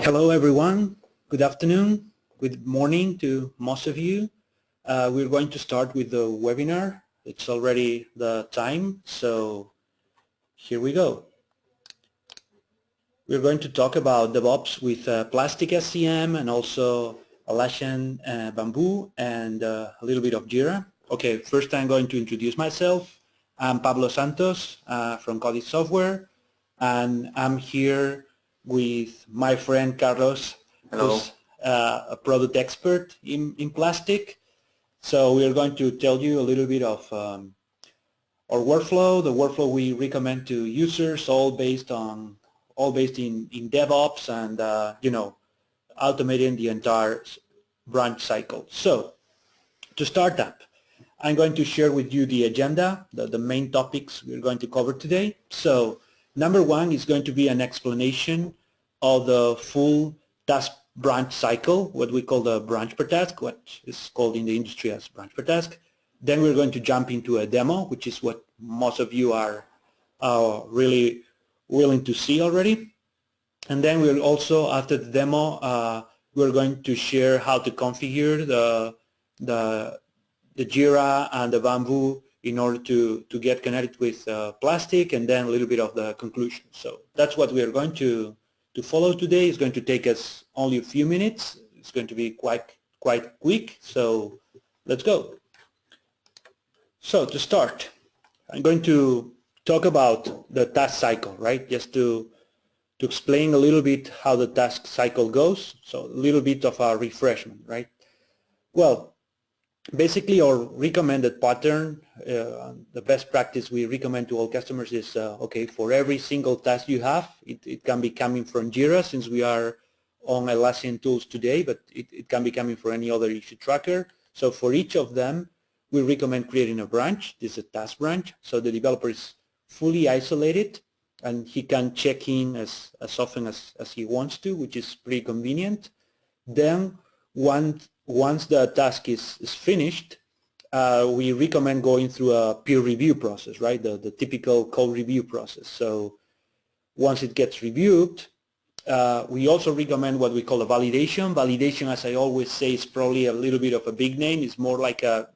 Hello everyone, good afternoon, good morning to most of you. We're going to start with the webinar. It's already the time, so here we go. We're going to talk about DevOps with Plastic SCM and also Atlassian Bamboo and a little bit of Jira. Okay, first I'm going to introduce myself. I'm Pablo Santos from Codit Software, and I'm here with my friend Carlos, Hello. who's a product expert in plastic. So we are going to tell you a little bit of our workflow, the workflow we recommend to users, all based in DevOps and automating the entire branch cycle. So to start up, I'm going to share with you the agenda, the main topics we're going to cover today. So number one is going to be an explanation of the full task branch cycle, what we call the branch per task, what is called in the industry as branch per task. Then we're going to jump into a demo, which is what most of you are really willing to see already. And then we'll also, after the demo, we're going to share how to configure the Jira and the Bamboo in order to get connected with Plastic, and then a little bit of the conclusion. So that's what we are going to follow today. It's going to take us only a few minutes. It's going to be quite quick, so let's go. So to start, I'm going to talk about the task cycle, right? Just to explain a little bit how the task cycle goes, so a little bit of a refreshment, right? Well, basically our recommended pattern, the best practice we recommend to all customers is, okay, for every single task you have, it can be coming from Jira, since we are on Atlassian tools today, but it can be coming from any other issue tracker. So for each of them, we recommend creating a branch. This is a task branch, so the developer is fully isolated and he can check in as often as he wants to, which is pretty convenient. Then once the task is finished, we recommend going through a peer review process, right? The typical code review process. So once it gets reviewed, we also recommend what we call a validation. Validation, as I always say, is probably a little bit of a big name. It's more like a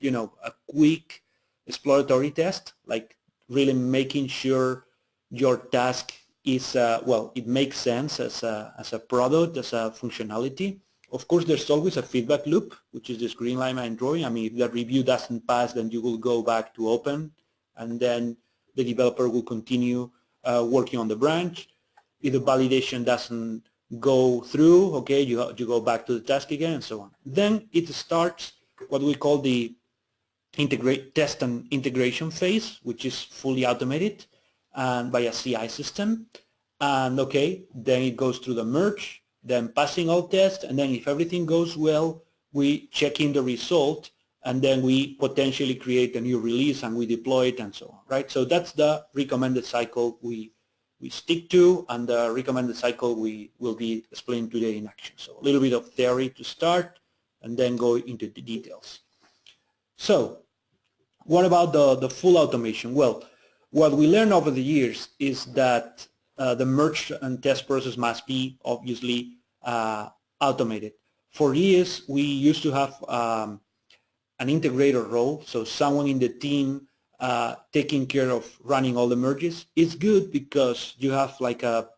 quick exploratory test, like really making sure your task is it makes sense as a product, as a functionality. Of course, there's always a feedback loop, which is this green line I'm drawing. I mean, if the review doesn't pass, then you will go back to open, and then the developer will continue working on the branch. If the validation doesn't go through, okay, you go back to the task again, and so on. Then it starts what we call the test and integration phase, which is fully automated and by a CI system. And okay, then it goes through the merge, then passing all tests, and then if everything goes well, we check in the result, and then we potentially create a new release and we deploy it and so on, right? So that's the recommended cycle we stick to, and the recommended cycle we will be explaining today in action. So a little bit of theory to start, and then go into the details. So what about the full automation? Well, what we learned over the years is that the merge and test process must be obviously automated. For years, we used to have an integrator role, so someone in the team taking care of running all the merges. It's good because you have like a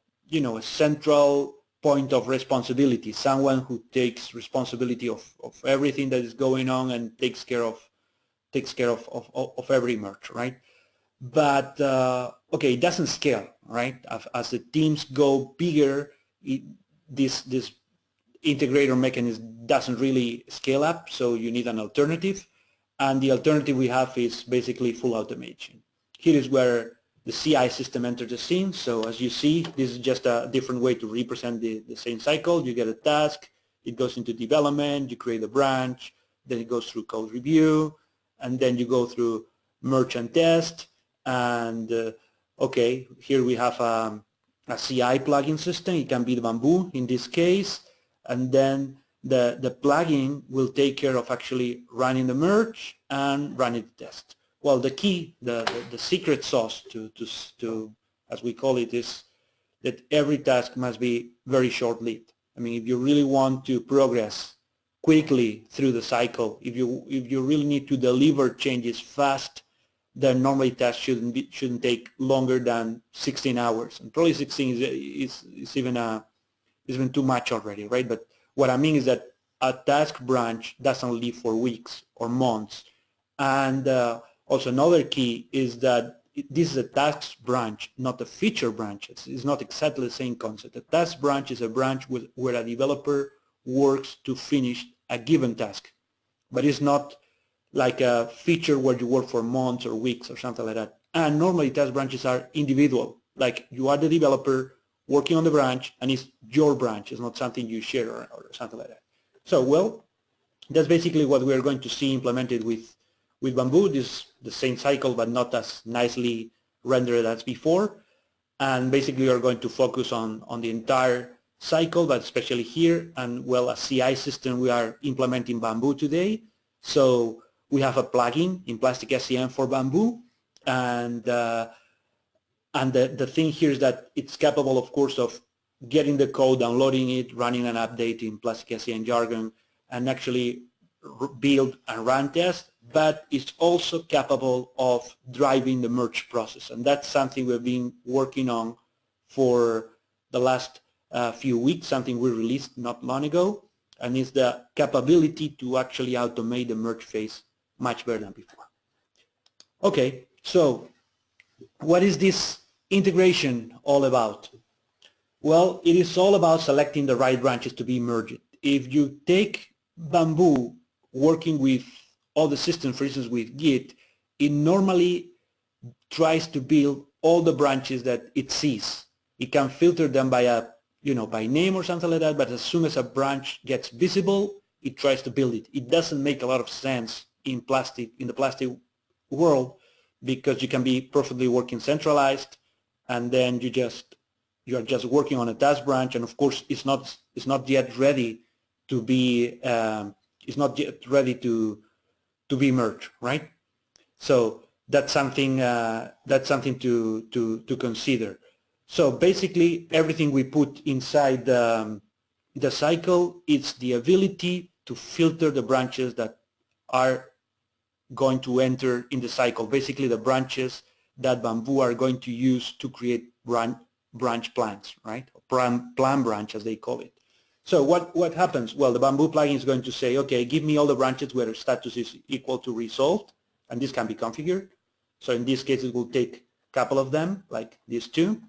central point of responsibility, someone who takes responsibility of everything that is going on and takes care of every merge, right? But okay, it doesn't scale, right? As the teams go bigger, this integrator mechanism doesn't really scale up, so you need an alternative. And the alternative we have is basically full automation. Here is where the CI system enters the scene. So as you see, this is just a different way to represent the same cycle. You get a task, it goes into development, you create a branch, then it goes through code review, and then you go through merge and test. And okay, here we have a CI plugin system. It can be the Bamboo in this case, and then the plugin will take care of actually running the merge and running the test. Well, the key, the secret sauce to as we call it, is that every task must be very short-lived. I mean, if you really want to progress quickly through the cycle, if you really need to deliver changes fast, then normally tasks shouldn't take longer than 16 hours, and probably 16 is even too much already, right? But what I mean is that a task branch doesn't live for weeks or months, and also another key is that this is a task branch, not a feature branch. It's not exactly the same concept. A task branch is a branch where a developer works to finish a given task, but it's not like a feature where you work for months or weeks or something like that. And normally task branches are individual, like you are the developer working on the branch and it's your branch, it's not something you share or something like that. So, well, that's basically what we're going to see implemented with Bamboo. This is the same cycle but not as nicely rendered as before, and basically we're going to focus on the entire cycle, but especially here, and well, a CI system we are implementing Bamboo today. So we have a plugin in Plastic SCM for Bamboo, and the thing here is that it's capable, of course, of getting the code, downloading it, running an update in Plastic SCM jargon, and actually build and run tests, but it's also capable of driving the merge process, and that's something we've been working on for the last few weeks, something we released not long ago, and it's the capability to actually automate the merge phase much better than before. Okay, so what is this integration all about? Well, it is all about selecting the right branches to be merged. If you take Bamboo working with all the systems, for instance with Git, it normally tries to build all the branches that it sees. It can filter them by by name or something like that, but as soon as a branch gets visible, it tries to build it. It doesn't make a lot of sense in the plastic world, because you can be perfectly working centralized, and then you are just working on a task branch, and of course it's not yet ready to be to be merged, right? So that's something to consider. So basically everything we put inside the cycle, it's the ability to filter the branches that are going to enter in the cycle, basically the branches that Bamboo are going to use to create branch plans, right? Plan branch as they call it. So what happens? Well, the Bamboo plugin is going to say, okay, give me all the branches where status is equal to resolved, and this can be configured. So in this case, it will take a couple of them, like these two.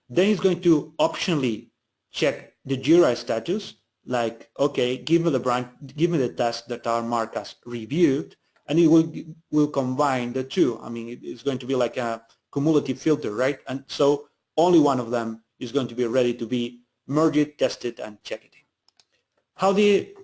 Then it's going to optionally check the Jira status, like, okay, give me the tasks that are marked as reviewed, and it will combine the two. I mean, it's going to be like a cumulative filter, right? And so only one of them is going to be ready to be merged, tested, and checked. How the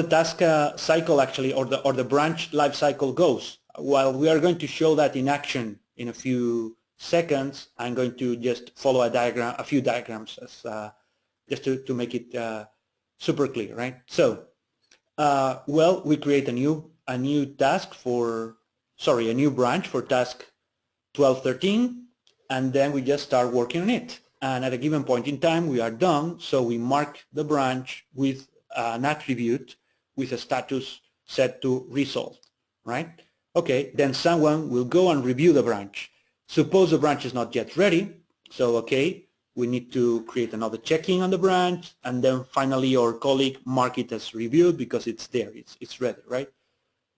task cycle actually, or the branch life cycle goes. While we are going to show that in action in a few seconds, I'm going to just follow a few diagrams as just to make it super clear, right? So, well, we create a new branch for task 1213, and then we just start working on it. And at a given point in time, we are done, so we mark the branch with an attribute with a status set to resolved, right? Okay, then someone will go and review the branch. Suppose the branch is not yet ready, so okay, we need to create another check-in on the branch, and then finally our colleague mark it as reviewed because it's there, it's ready, right?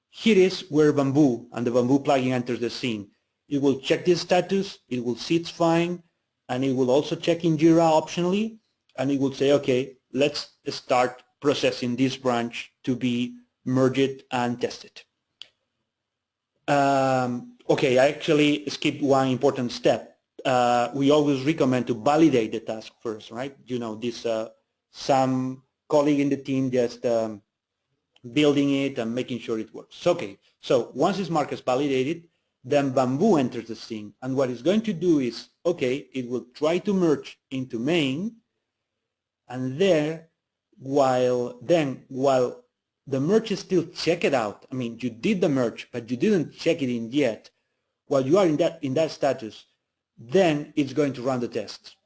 Here is where Bamboo and the Bamboo plugin enters the scene. It will check this status, it will see it's fine, and it will also check in Jira optionally, and it will say, okay, let's start processing this branch to be merged and tested. Okay, I actually skipped one important step. We always recommend to validate the task first, right? You know, this some colleague in the team just building it and making sure it works. Okay, so once it's marked as validated, then Bamboo enters the scene, and what it's going to do is, okay, it will try to merge into main, and there, while the merge is still checked out, I mean, you did the merge, but you didn't check it in yet, while you are in that status, then it's going to run the tests.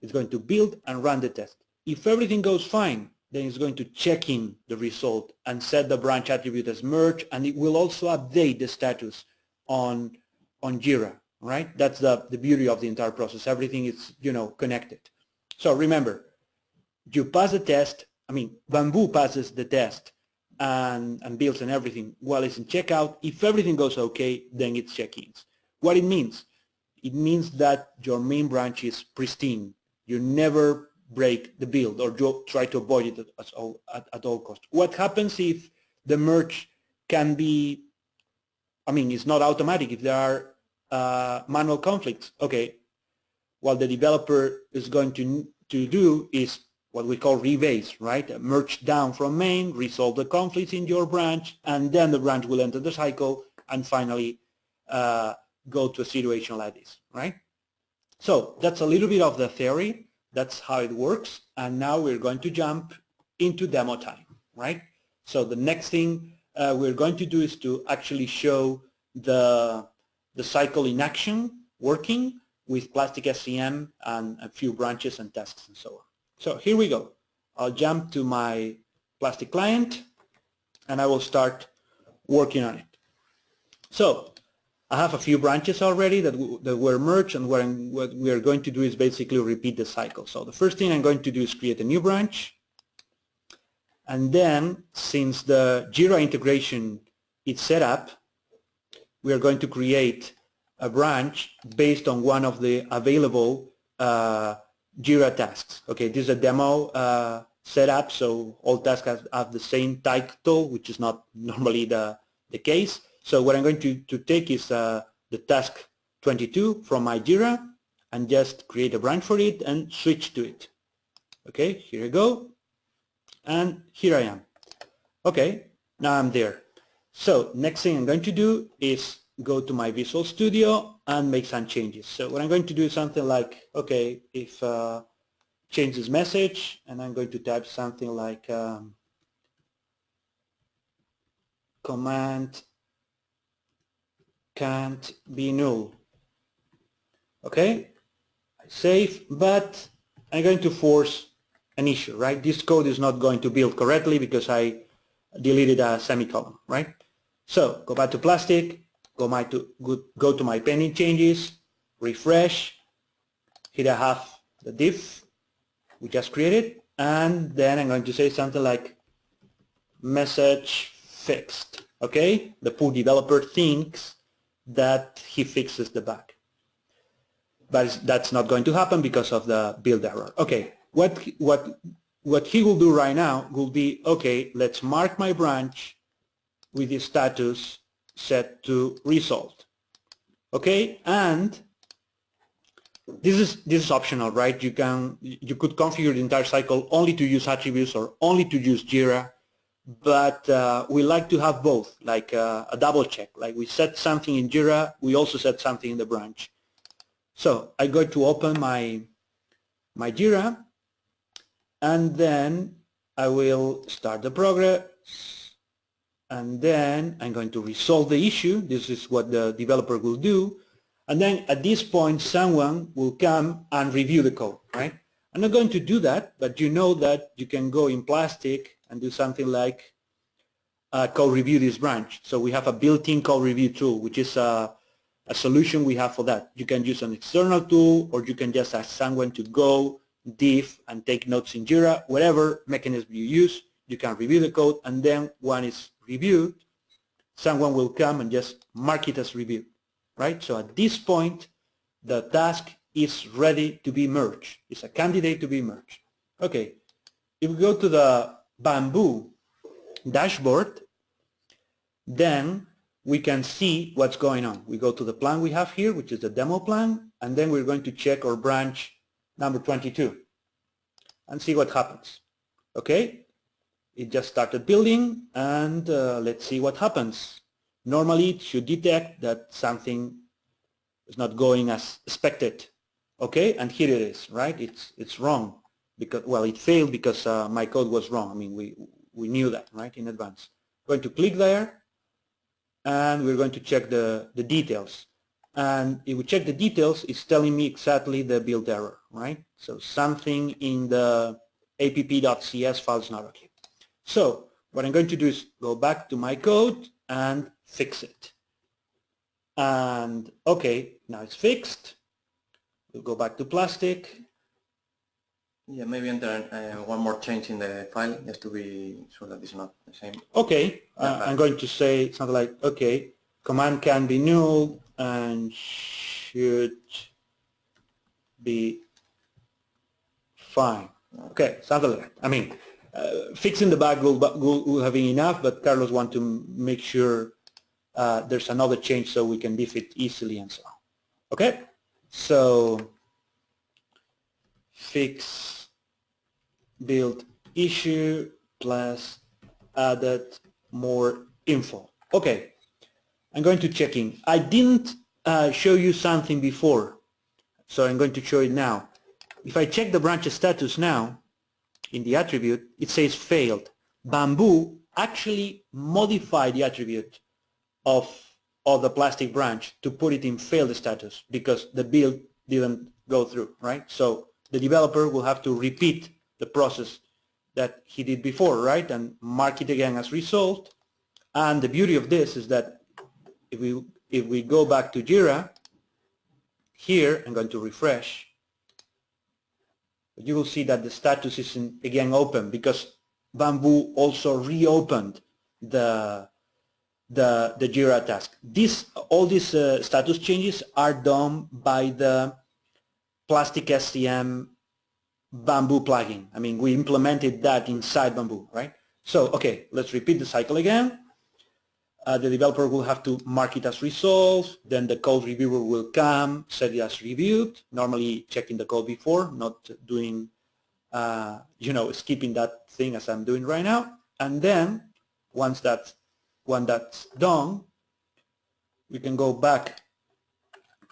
It's going to build and run the test. If everything goes fine, then it's going to check in the result and set the branch attribute as merge, and it will also update the status on Jira, right? That's the beauty of the entire process. Everything is, connected. So remember, you pass the test, Bamboo passes the test and builds and everything while it's in checkout. If everything goes okay, then it's check-ins. What it means? It means that your main branch is pristine. You never break the build or try to avoid it at all costs. What happens if the merge can be, it's not automatic, if there are manual conflicts? Okay, what the developer is going to do is what we call rebase, right? Merge down from main, resolve the conflicts in your branch, and then the branch will enter the cycle and finally go to a situation like this, right? So that's a little bit of the theory. That's how it works. And now we're going to jump into demo time, right? So the next thing we're going to do is to actually show the cycle in action working with Plastic SCM and a few branches and tasks and so on. So here we go. I'll jump to my Plastic client and I will start working on it. So I have a few branches already that were merged, and what we are going to do is basically repeat the cycle. So the first thing I'm going to do is create a new branch, and then since the Jira integration is set up, we are going to create a branch based on one of the available Jira tasks. Okay, this is a demo setup, so all tasks have the same title, which is not normally the case. So what I'm going to take is the task 22 from my Jira and just create a branch for it and switch to it. Okay, here I go, and here I am. Okay, now I'm there. So next thing I'm going to do is go to my Visual Studio and make some changes. So what I'm going to do is something like, okay, if change this message, and I'm going to type something like command can't be null. Okay, I save, but I'm going to force an issue, right? This code is not going to build correctly because I deleted a semicolon, right? So go back to Plastic, go to my pending changes, refresh, here I have the div we just created, and then I'm going to say something like message fixed. Okay, the poor developer thinks that he fixes the bug, but that's not going to happen because of the build error. Okay, what he will do right now will be, okay, let's mark my branch with the status set to resolved. Okay, and this is optional, right? You could configure the entire cycle only to use attributes or only to use Jira, but we like to have both, like a double check. Like we set something in Jira, we also set something in the branch. So I'm going to open my Jira, and then I will start the progress, and then I'm going to resolve the issue. This is what the developer will do. And then at this point, someone will come and review the code, right? I'm not going to do that, but you know that you can go in Plastic and do something like code review this branch. So we have a built-in code review tool, which is a solution we have for that. You can use an external tool, or you can just ask someone to go, diff, and take notes in Jira. Whatever mechanism you use, you can review the code, and then when it's reviewed, someone will come and just mark it as reviewed, right? So at this point, the task is ready to be merged. It's a candidate to be merged. Okay, if we go to the Bamboo dashboard, then we can see what's going on. We go to the plan we have here, which is the demo plan, and then we're going to check our branch number 22 and see what happens. Okay, it just started building, and let's see what happens. Normally it should detect that something is not going as expected. Okay, and here it is, right? It's wrong because, well, it failed because my code was wrong. I mean, we knew that, right, in advance. Going to click there, and we're going to check the details. And if we check the details, it's telling me exactly the build error, right? So something in the app.cs file is not okay. So what I'm going to do is go back to my code and fix it. And okay, now it's fixed. We'll go back to Plastic. Yeah, maybe enter one more change in the file just to be sure that it's not the same. Okay, I'm going to say something like, okay, command can be null and should be fine. Okay, something like that. I mean, fixing the bug will have been enough, but Carlos wants to make sure there's another change so we can diff it easily and so on. Okay, so fix build issue plus added more info. Okay, I'm going to check in. I didn't show you something before, so I'm going to show it now. If I check the branch status now, in the attribute, it says failed. Bamboo actually modified the attribute of the plastic branch to put it in failed status because the build didn't go through, right? So the developer will have to repeat the process that he did before, right? And mark it again as resolved. And the beauty of this is that if we go back to Jira, here I'm going to refresh, you will see that the status is again open because Bamboo also reopened the Jira task. All these status changes are done by the Plastic SCM Bamboo plugin. I mean, we implemented that inside Bamboo, right? So, okay, let's repeat the cycle again. The developer will have to mark it as resolved, then the code reviewer will come, set it as reviewed, normally checking the code before, not doing, skipping that thing as I'm doing right now. And then, once that's done, we can go back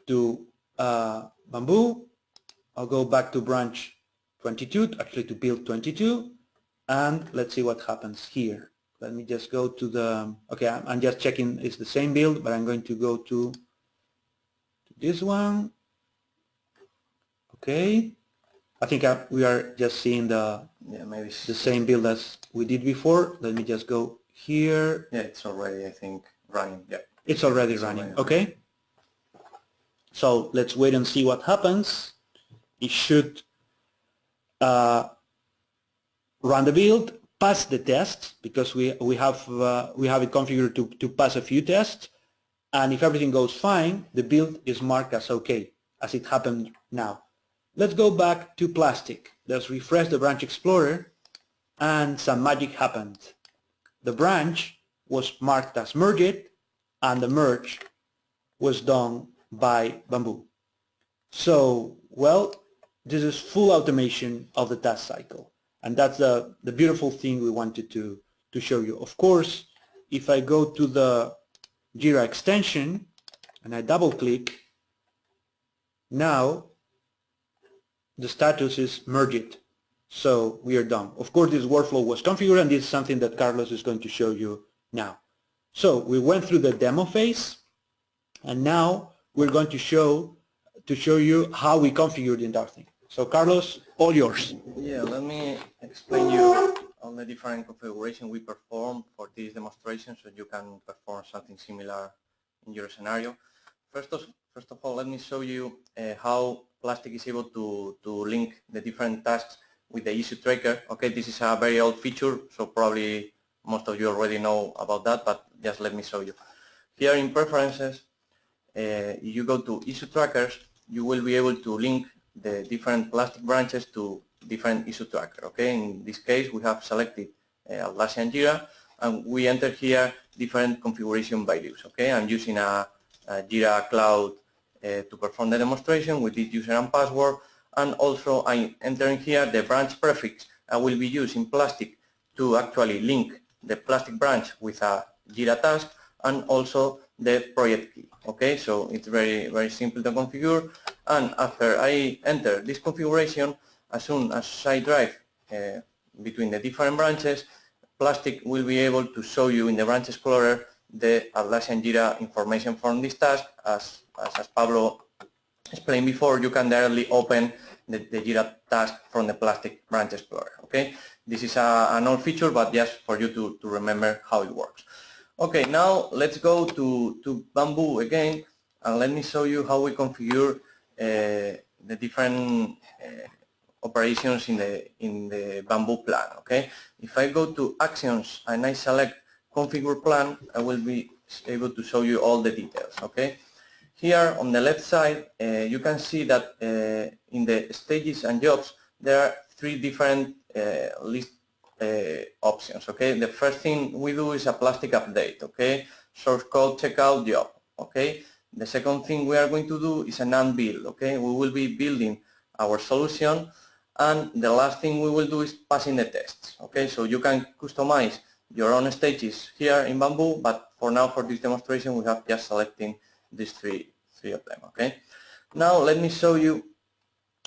to Bamboo. I'll go back to branch 22, actually to build 22, and let's see what happens here. Let me just go to the, okay, I'm just checking it's the same build, but I'm going to go to this one. Okay, I think we are just seeing maybe the same build as we did before. Let me just go here. Yeah, it's already, I think, running. Yeah, it's already running. Okay, so let's wait and see what happens. It should run the build, pass the test because we have it configured to pass a few tests, and if everything goes fine, the build is marked as okay, as it happened now. Let's go back to Plastic. Let's refresh the branch explorer, and some magic happened. The branch was marked as merged, and the merge was done by Bamboo. So, well, this is full automation of the task cycle. And that's the beautiful thing we wanted to show you. Of course, if I go to the Jira extension and I double click, now the status is merged. So we are done. Of course, this workflow was configured, and this is something that Carlos is going to show you now. So we went through the demo phase, and now we're going to show you how we configured the entire thing. So Carlos, all yours. Yeah, let me explain you all the different configuration we perform for this demonstration so you can perform something similar in your scenario. First of all, let me show you how Plastic is able to link the different tasks with the issue tracker. Okay, this is a very old feature, so probably most of you already know about that, but just let me show you. Here in Preferences, you go to issue trackers, you will be able to link the different Plastic branches to different issue tracker. Okay, in this case we have selected Atlassian Jira, and we enter here different configuration values. Okay, I'm using a Jira Cloud to perform the demonstration with this user and password, and also I'm entering here the branch prefix I will be using Plastic to actually link the Plastic branch with a Jira task, and also the project key. Okay, so it's very simple to configure, and after I enter this configuration, as soon as I drive between the different branches, Plastic will be able to show you in the branch explorer the Atlassian Jira information from this task, as Pablo explained before, you can directly open the Jira task from the Plastic Branch Explorer. Okay, this is an old feature, but just for you to remember how it works. Okay, now let's go to Bamboo again, and let me show you how we configure the different operations in the Bamboo plan. Okay, if I go to Actions and I select Configure Plan, I will be able to show you all the details. Okay. Here on the left side, you can see that in the stages and jobs, there are three different list options. Okay, the first thing we do is a Plastic update. Okay, source code checkout job. Okay, the second thing we are going to do is an unbuild. Okay, we will be building our solution, and the last thing we will do is passing the tests. Okay, so you can customize your own stages here in Bamboo, but for now, for this demonstration, we have just selecting these three of them. Okay. Now let me show you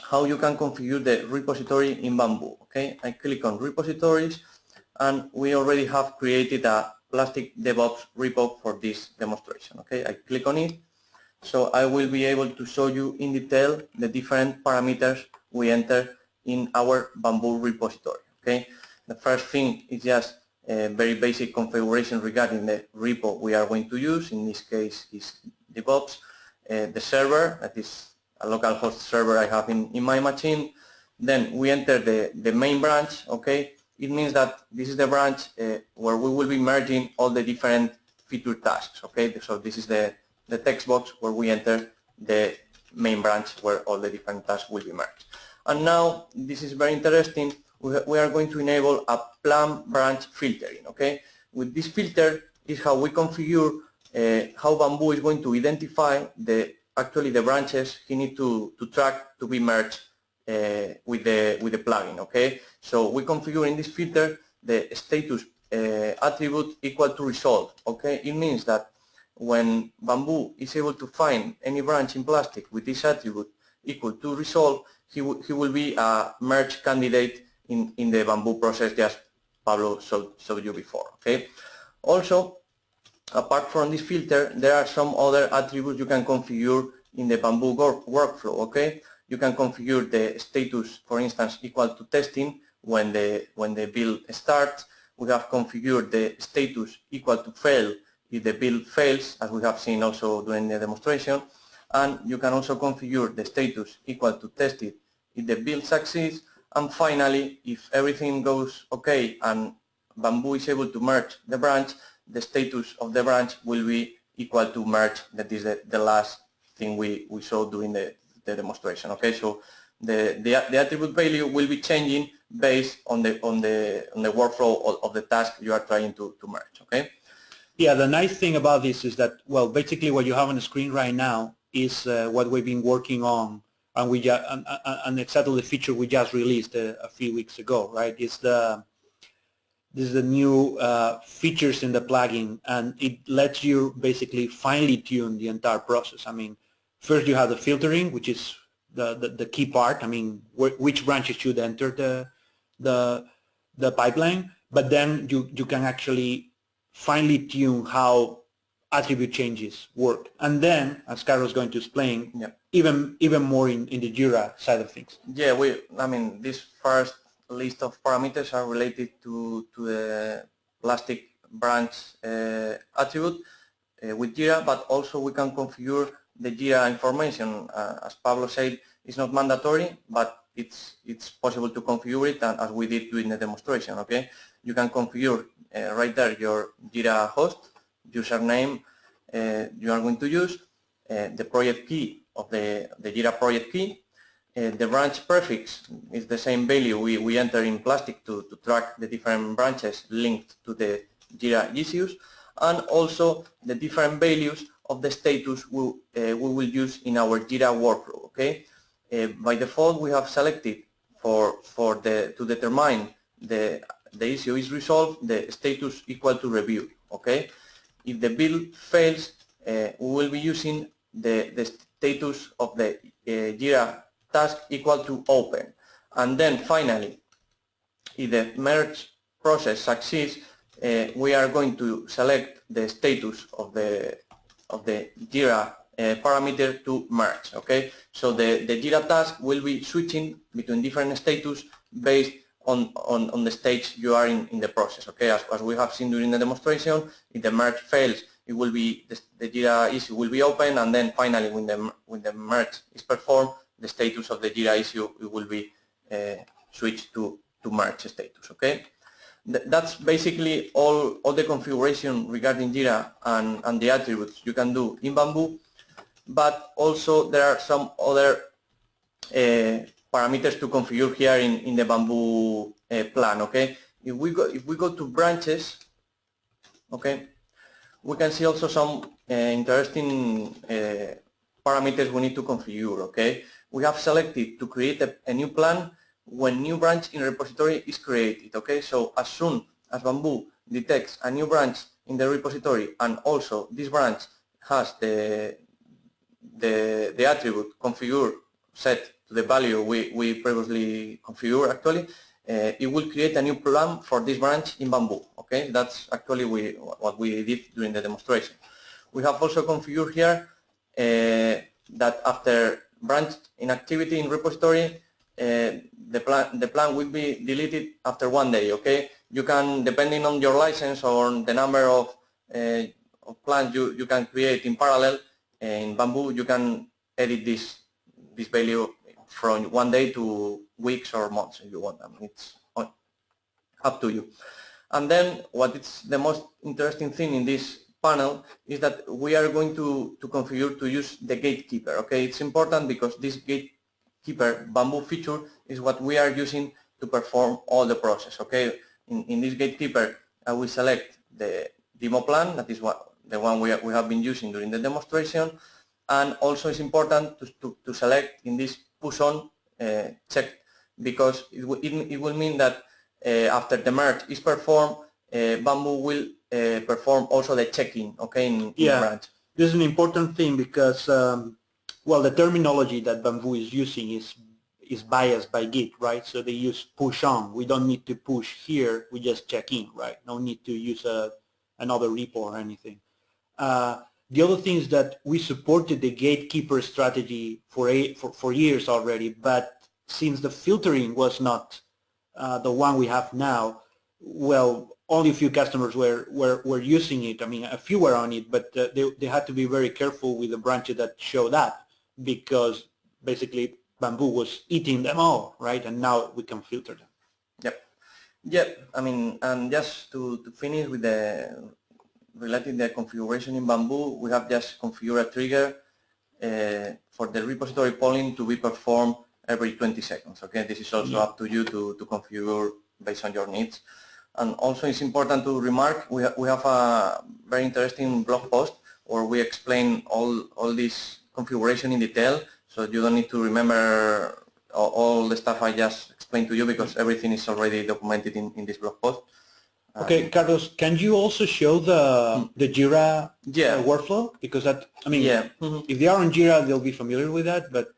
how you can configure the repository in Bamboo. Okay. I click on repositories, and we already have created a Plastic DevOps repo for this demonstration. Okay. I click on it, so I will be able to show you in detail the different parameters we enter in our Bamboo repository. Okay. The first thing is just a very basic configuration regarding the repo we are going to use. In this case is DevOps. The server, that is a localhost server I have in my machine. Then we enter the main branch. Okay, it means that this is the branch where we will be merging all the different feature tasks. Okay, so this is the text box where we enter the main branch where all the different tasks will be merged. And now this is very interesting. We are going to enable a plan branch filtering. Okay, with this filter is how we configure how Bamboo is going to identify the branches he needs to track to be merged with the plugin. Okay, so we configure in this filter the status attribute equal to resolved. Okay, it means that when Bamboo is able to find any branch in Plastic with this attribute equal to resolved, he will be a merge candidate in the Bamboo process, just Pablo showed you before. Okay, also, apart from this filter, there are some other attributes you can configure in the Bamboo workflow. Okay, you can configure the status, for instance, equal to testing when the build starts. We have configured the status equal to fail if the build fails, as we have seen also during the demonstration. And you can also configure the status equal to tested if the build succeeds. And finally, if everything goes okay and Bamboo is able to merge the branch, the status of the branch will be equal to merge. That is the last thing we saw during the demonstration. Okay, so the attribute value will be changing based on the workflow of the task you are trying to merge. Okay. Yeah, the nice thing about this is that, well, basically what you have on the screen right now is what we've been working on, and and exactly the feature we just released a few weeks ago, right? This is the new features in the plugin, and it lets you basically finely tune the entire process. I mean, first you have the filtering, which is the key part. I mean, which branches should enter the pipeline, but then you can actually finely tune how attribute changes work. And then, as Carlos is going to explain, yeah, even more in the Jira side of things. Yeah, I mean, this first list of parameters are related to the Plastic branch attribute with Jira, but also we can configure the Jira information. As Pablo said, it's not mandatory, but it's possible to configure it, and as we did during the demonstration. Okay, you can configure right there your Jira host, username you are going to use, the project key of the Jira project key. The branch prefix is the same value we enter in Plastic to track the different branches linked to the Jira issues, and also the different values of the status we will use in our Jira workflow. Okay, by default we have selected to determine the issue is resolved, the status equal to review. Okay, if the build fails, we will be using the status of the Jira task equal to open. And then finally, if the merge process succeeds, we are going to select the status of the Jira parameter to merge, okay? So the Jira task will be switching between different status based on the stage you are in the process, okay? As we have seen during the demonstration, if the merge fails, it will be the Jira issue will be open, and then finally when the merge is performed, the status of the Jira issue it will be switched to merge status, okay? That's basically all the configuration regarding Jira and the attributes you can do in Bamboo, but also there are some other parameters to configure here in the Bamboo plan, okay? If we go to branches, okay, we can see also some interesting parameters we need to configure, okay? We have selected to create a new plan when new branch in repository is created, okay? So as soon as Bamboo detects a new branch in the repository and also this branch has the attribute configure set to the value we previously configured actually, it will create a new plan for this branch in Bamboo, okay? That's actually what we did during the demonstration. We have also configured here that after branch inactivity in repository, the plan will be deleted after 1 day, okay? You can, depending on your license or the number of plans you can create in parallel, in Bamboo you can edit this value from 1 day to weeks or months if you want. I mean, it's up to you. And then what is the most interesting thing in this panel is that we are going to configure to use the gatekeeper, okay? It's important because this gatekeeper Bamboo feature is what we are using to perform all the process, okay? In this gatekeeper, I will select the demo plan, that is the one we have been using during the demonstration, and also it's important to select in this push on check, because it will mean that after the merge is performed, Bamboo will perform also the check-in, okay, in the branch. This is an important thing because, well, the terminology that Bamboo is using is biased by Git, right? So they use push on. We don't need to push here. We just check in, right? No need to use another repo or anything. The other thing is that we supported the gatekeeper strategy for years already, but since the filtering was not the one we have now, well, only a few customers were using it. I mean, a few were on it, but they had to be very careful with the branches that showed up, because basically Bamboo was eating them all, right? And now we can filter them. Yep. I mean, and just to finish with relating the configuration in Bamboo, we have just configured a trigger for the repository polling to be performed every 20 seconds. Okay, this is also up to you to configure based on your needs. And also it's important to remark, we have a very interesting blog post where we explain all this configuration in detail, so you don't need to remember all the stuff I just explained to you, because everything is already documented in this blog post. Okay, Carlos, can you also show the Jira workflow? Because that, I mean, if they are on Jira, they'll be familiar with that, but...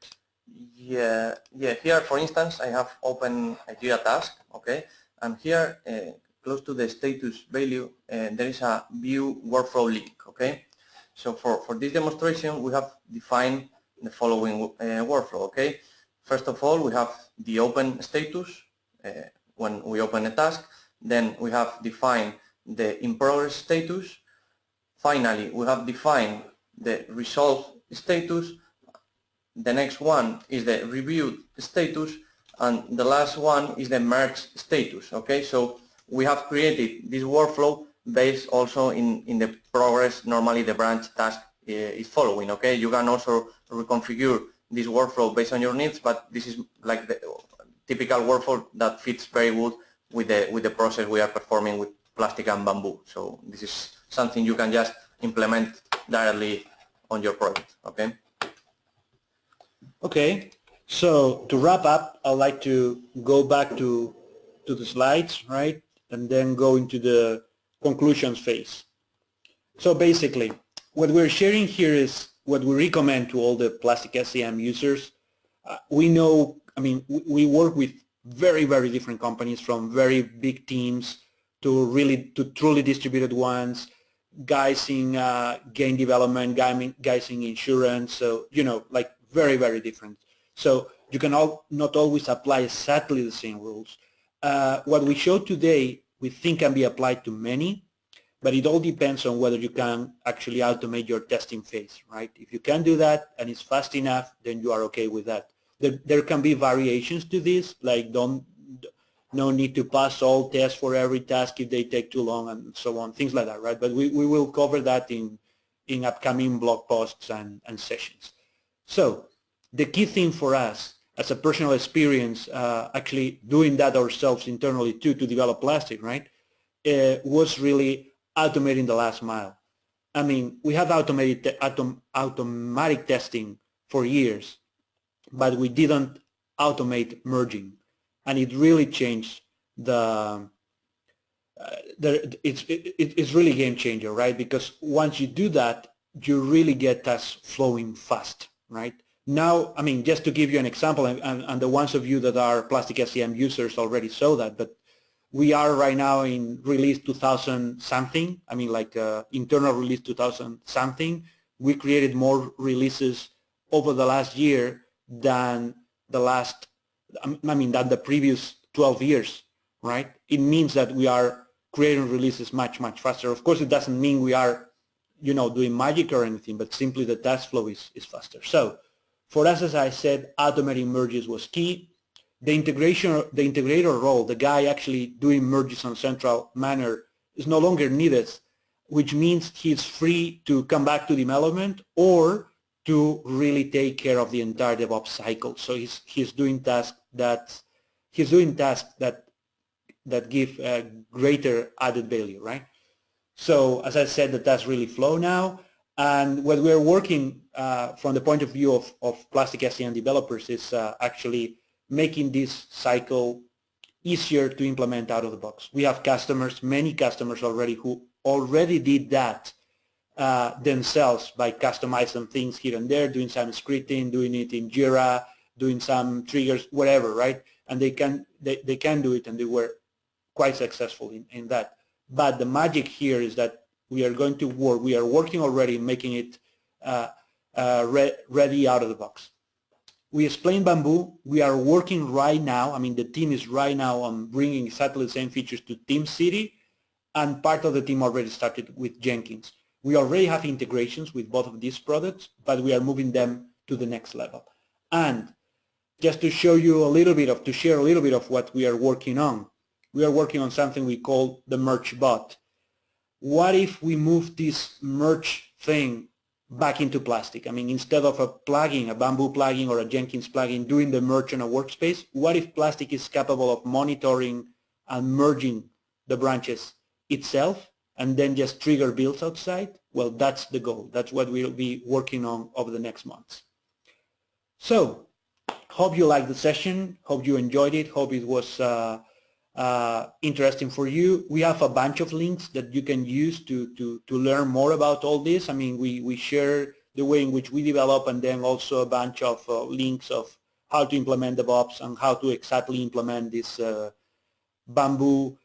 Yeah. Here, for instance, I have opened a Jira task, okay, and here, close to the status value, there is a view workflow link, okay. So for this demonstration, we have defined the following workflow, okay. First of all, we have the open status when we open a task. Then we have defined the in progress status. Finally, we have defined the resolved status. The next one is the reviewed status, and the last one is the merged status, okay. So we have created this workflow based also in the progress normally the branch task is following, okay. You can also reconfigure this workflow based on your needs, but this is like the typical workflow that fits very good with the process we are performing with Plastic and Bamboo. So this is something you can just implement directly on your project, okay. Okay, so to wrap up, I'd like to go back to the slides, right, and then go into the conclusions phase. So basically, what we're sharing here is what we recommend to all the Plastic SCM users. We know, I mean, we work with very, very different companies, from very big teams to truly distributed ones. guys in game development, guys in insurance, so, you know, like very, very different. So you can not always apply exactly the same rules. What we showed today, we think can be applied to many, but it all depends on whether you can actually automate your testing phase, right? If you can do that and it's fast enough, then you are okay with that. There can be variations to this, like no need to pass all tests for every task if they take too long and so on, things like that, right? But we will cover that in upcoming blog posts and sessions. So the key thing for us as a personal experience, actually doing that ourselves internally too to develop Plastic, right, was really automating the last mile. I mean, we have automated automatic testing for years, but we didn't automate merging, and it really changed it's really game changer, right? Because once you do that, you really get tasks flowing fast, right? Now, I mean, just to give you an example, and the ones of you that are Plastic SCM users already saw that, but we are right now in release 2000 something, I mean like internal release 2000 something. We created more releases over the last year than than the previous 12 years, right? It means that we are creating releases much, much faster. Of course, it doesn't mean we are, you know, doing magic or anything, but simply the task flow is faster. So for us, as I said, automating merges was key. The integrator role, the guy actually doing merges on a central manner, is no longer needed, which means he's free to come back to development or to really take care of the entire DevOps cycle. So he's doing tasks that give greater added value, right? So as I said, the tasks really flow now, and what we're working from the point of view of Plastic SCM developers is actually making this cycle easier to implement out of the box. We have customers, many customers already, who already did that themselves by customizing things here and there, doing some scripting, doing it in Jira, doing some triggers, whatever, right? And they can do it, and they were quite successful in that. But the magic here is that we are working already making it ready out of the box. We explained Bamboo. We are working right now, I mean the team is right now on bringing exactly the same features to TeamCity, and part of the team already started with Jenkins. We already have integrations with both of these products, but we are moving them to the next level. And just to show you a little bit of, to share a little bit of what we are working on, we are working on something we call the merge bot. What if we move this merge thing back into Plastic? I mean, instead of a plugin, a Bamboo plugin or a Jenkins plugin doing the merge on a workspace, what if Plastic is capable of monitoring and merging the branches itself and then just trigger builds outside? Well, that's the goal. That's what we'll be working on over the next months. So, hope you liked the session. Hope you enjoyed it. Hope it was interesting for you. We have a bunch of links that you can use to learn more about all this. I mean, we share the way in which we develop, and then also a bunch of links of how to implement DevOps and how to exactly implement this Bamboo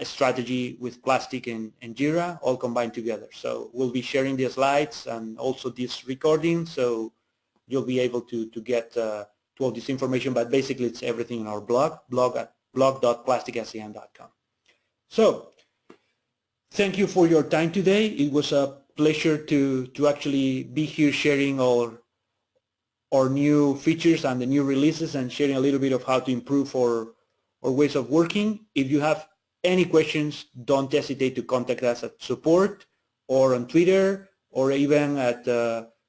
strategy with Plastic and Jira all combined together. So we'll be sharing the slides and also this recording, so you'll be able to get to all this information, but basically it's everything in our blog at blog.plasticscm.com. So thank you for your time today. It was a pleasure to actually be here sharing our new features and the new releases and sharing a little bit of how to improve our ways of working. If you have any questions, don't hesitate to contact us at support or on Twitter, or even at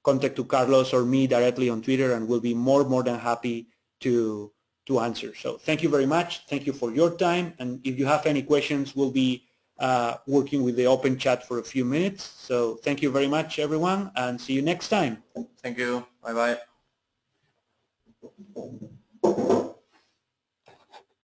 contact to Carlos or me directly on Twitter, and we'll be more than happy to answer. So thank you very much. Thank you for your time. And if you have any questions, we'll be working with the open chat for a few minutes. So thank you very much, everyone, and see you next time. Thank you. Bye-bye.